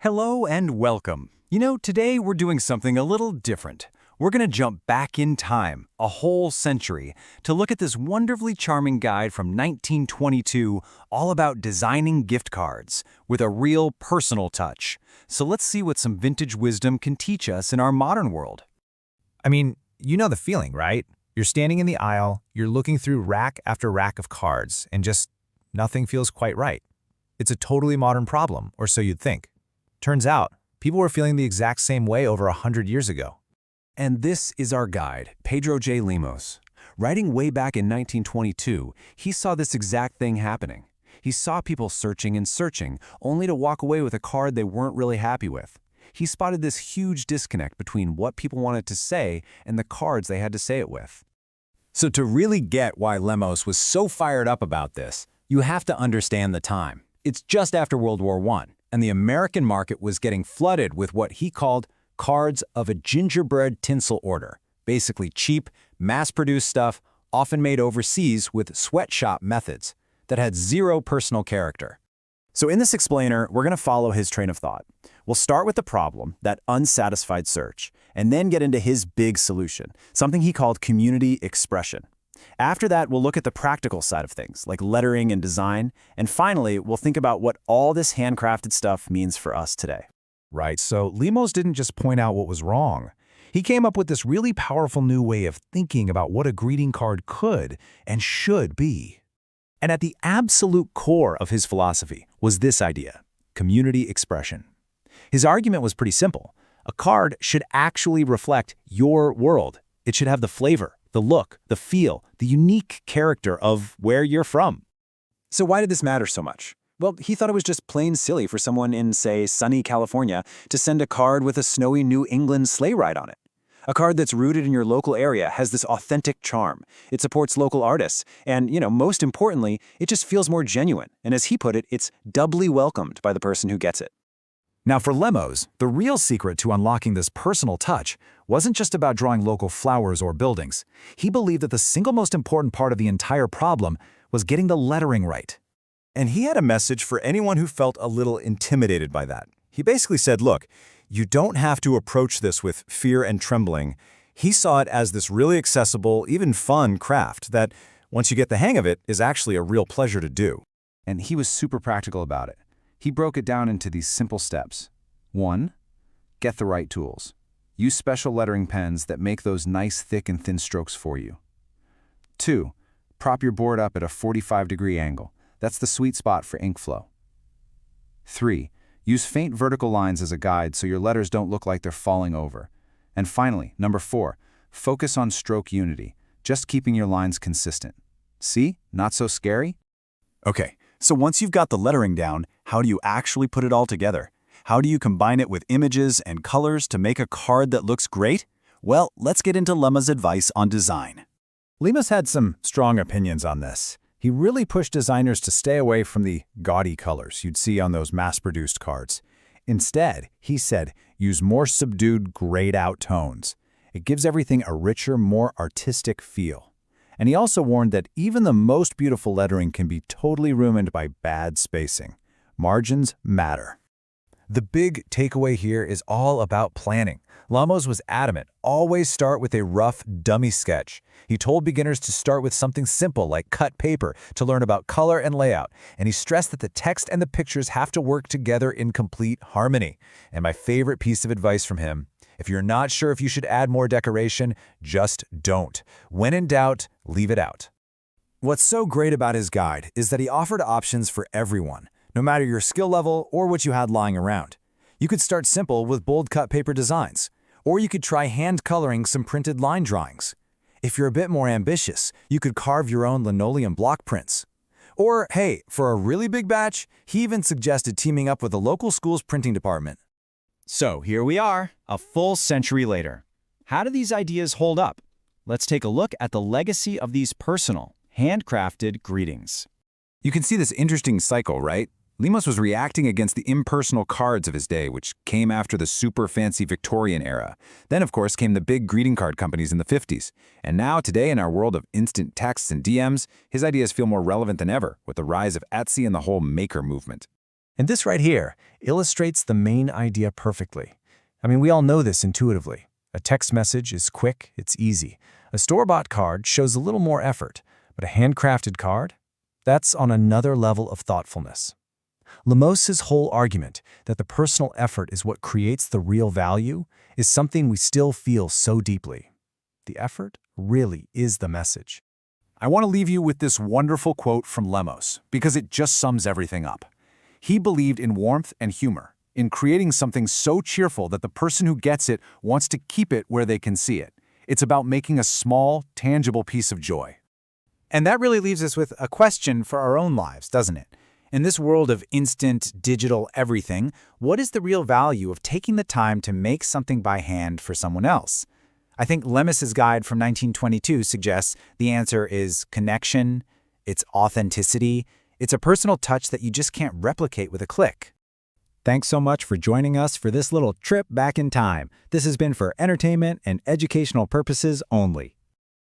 Hello and welcome. Today we're doing something a little different. We're going to jump back in time, a whole century, to look at this wonderfully charming guide from 1922 all about designing gift cards with a real personal touch. So let's see what some vintage wisdom can teach us in our modern world. I mean, you know the feeling, right? You're standing in the aisle, you're looking through rack after rack of cards, and just nothing feels quite right. It's a totally modern problem, or so you'd think. Turns out, people were feeling the exact same way over 100 years ago. And this is our guide, Pedro J. Lemos. Writing way back in 1922, he saw this exact thing happening. He saw people searching and searching, only to walk away with a card they weren't really happy with. He spotted this huge disconnect between what people wanted to say and the cards they had to say it with. So to really get why Lemos was so fired up about this, you have to understand the time. It's just after World War I, and the American market was getting flooded with what he called cards of a gingerbread tinsel order, basically cheap, mass-produced stuff, often made overseas with sweatshop methods, that had zero personal character. So in this explainer, we're going to follow his train of thought. We'll start with the problem, that unsatisfied search, and then get into his big solution, something he called community expression. After that, we'll look at the practical side of things, like lettering and design, and finally, we'll think about what all this handcrafted stuff means for us today. Right, so Lemos didn't just point out what was wrong. He came up with this really powerful new way of thinking about what a greeting card could and should be. And at the absolute core of his philosophy was this idea, community expression. His argument was pretty simple. A card should actually reflect your world. It should have the flavor, the look, the feel, the unique character of where you're from. So why did this matter so much? Well, he thought it was just plain silly for someone in, say, sunny California to send a card with a snowy New England sleigh ride on it. A card that's rooted in your local area has this authentic charm. It supports local artists, and, most importantly, it just feels more genuine. And as he put it, it's doubly welcomed by the person who gets it. Now for Lemos, the real secret to unlocking this personal touch wasn't just about drawing local flowers or buildings. He believed that the single most important part of the entire problem was getting the lettering right. And he had a message for anyone who felt a little intimidated by that. He basically said, look, you don't have to approach this with fear and trembling. He saw it as this really accessible, even fun craft that, once you get the hang of it, is actually a real pleasure to do. And he was super practical about it. He broke it down into these simple steps. 1. Get the right tools. Use special lettering pens that make those nice thick and thin strokes for you. 2. Prop your board up at a 45-degree angle. That's the sweet spot for ink flow. 3. Use faint vertical lines as a guide so your letters don't look like they're falling over. And finally, number 4, focus on stroke unity, just keeping your lines consistent. See? Not so scary? Okay, so once you've got the lettering down, how do you actually put it all together? How do you combine it with images and colors to make a card that looks great? Well, let's get into Lemos' advice on design. Lemos had some strong opinions on this. He really pushed designers to stay away from the gaudy colors you'd see on those mass-produced cards. Instead, he said, use more subdued, grayed-out tones. It gives everything a richer, more artistic feel. And he also warned that even the most beautiful lettering can be totally ruined by bad spacing. Margins matter. The big takeaway here is all about planning. Lemos was adamant, always start with a rough, dummy sketch. He told beginners to start with something simple like cut paper to learn about color and layout, and he stressed that the text and the pictures have to work together in complete harmony. And my favorite piece of advice from him, if you're not sure if you should add more decoration, just don't. When in doubt, leave it out. What's so great about his guide is that he offered options for everyone, no matter your skill level or what you had lying around. You could start simple with bold cut paper designs, or you could try hand coloring some printed line drawings. If you're a bit more ambitious, you could carve your own linoleum block prints. Or, hey, for a really big batch, he even suggested teaming up with a local school's printing department. So here we are, a full century later. How do these ideas hold up? Let's take a look at the legacy of these personal, handcrafted greetings. You can see this interesting cycle, right? Lemos was reacting against the impersonal cards of his day, which came after the super fancy Victorian era. Then, of course, came the big greeting card companies in the 50s. And now, today, in our world of instant texts and DMs, his ideas feel more relevant than ever with the rise of Etsy and the whole maker movement. And this right here illustrates the main idea perfectly. I mean, we all know this intuitively. A text message is quick, it's easy. A store-bought card shows a little more effort, but a handcrafted card? That's on another level of thoughtfulness. Lemos' whole argument that the personal effort is what creates the real value is something we still feel so deeply. The effort really is the message. I want to leave you with this wonderful quote from Lemos, because it just sums everything up. He believed in warmth and humor, in creating something so cheerful that the person who gets it wants to keep it where they can see it. It's about making a small, tangible piece of joy. And that really leaves us with a question for our own lives, doesn't it? In this world of instant, digital everything, what is the real value of taking the time to make something by hand for someone else? I think Lemos's guide from 1922 suggests the answer is connection, it's authenticity, it's a personal touch that you just can't replicate with a click. Thanks so much for joining us for this little trip back in time. This has been for entertainment and educational purposes only.